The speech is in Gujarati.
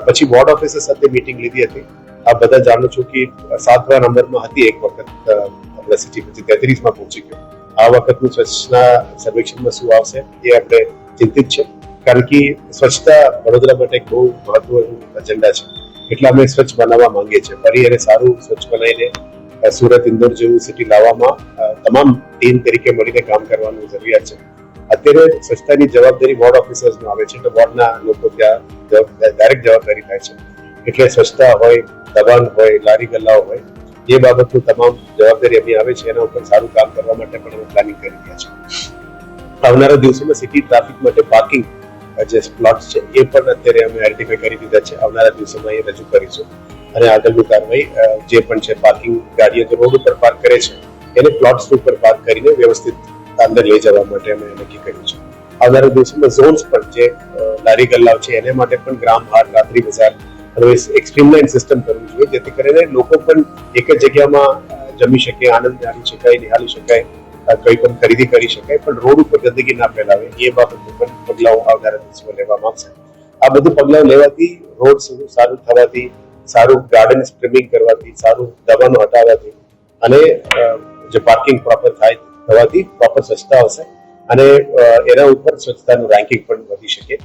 પછી વોર્ડ ઓફિસર સાથે મીટિંગ લીધી હતી. આપ બધા જાણો છો કે 7મા નંબરમાં હતી એક વખત આપણે સિટી, પછી 33માં પહોંચી ગયો. આ વખતનું સ્વચ્છતા સર્વેક્ષણમાં શું આવશે એ આપણે ચિંતિત છે, કારણ કે સ્વચ્છતા વડોદરા માટે એક બહુ મહત્વનું એજન્ડા છે. એટલે અમે સ્વચ્છ બનાવવા માંગીએ છીએ. ફરી એને સારું સ્વચ્છ બનાવીને સુરત, ઇન્દોર જેવું સિટી લાવવામાં તમામ ટીમ તરીકે મળીને કામ કરવાની જરૂરિયાત છે. અત્યારે સ્વચ્છતાની જવાબદારી વોર્ડ ઓફિસર્સનો આવે છે, એટલે વોર્ડના લોકો ત્યાં ડાયરેક્ટ જવાબદારી થાય છે. એટલે સ્વચ્છતા હોય, દબાણ હોય, લારી ગલ્લાઓ હોય, એ બાબતનું તમામ જવાબદારી અમે આવે છે. એના ઉપર સારું કામ કરવા માટે પણ અમે પ્લાનિંગ કરી રહ્યા છીએ. આવનારા દિવસોમાં સિટી ટ્રાફિક માટે પાર્કિંગ જે પ્લોટ્સ છે એ પણ અત્યારે અમે આઈડેન્ટિફાઈ કરી દીધા છે. આવનારા દિવસોમાં એ રજૂ કરીશું અને આગળની કાર્યવાહી જે પણ છે, પાર્કિંગ ગાડીઓ જે રોડ ઉપર પાર્ક કરે છે એને પ્લોટ્સ ઉપર પાર્ક કરીને વ્યવસ્થિત અંદર લઈ જવા માટે અમે નક્કી કર્યું છે. આવનારા દિવસોમાં ઝોન્સ પણ જે લારી ગલ્લાઓ છે એને માટે પણ ગ્રામ હાટ, રાત્રિ બજાર અને એક સ્ટ્રીમલાઇન સિસ્ટમ કરવું જોઈએ, જેથી કરીને લોકો પણ એક જ જગ્યામાં જમી શકે, આનંદ માણી શકાય, નિહાળી શકાય, કંઈ પણ ખરીદી કરી શકાય, પણ રોડ ઉપર ગંદકી ના ફેલાવે એ બાબતનું પણ પગલાઓ આવનારા દિવસોમાં લેવામાં આવશે. આ બધું પગલાઓ લેવાથી, રોડ સારું થવાથી, સારું ગાર્ડન સ્ટ્રીમિંગ કરવાથી, સારું દબાણો હટાવવાથી અને જે પાર્કિંગ પ્રોપર થવાથી પ્રોપર સ્વચ્છતા હશે અને એના ઉપર સ્વચ્છતાનું રેન્કિંગ પણ વધી શકે.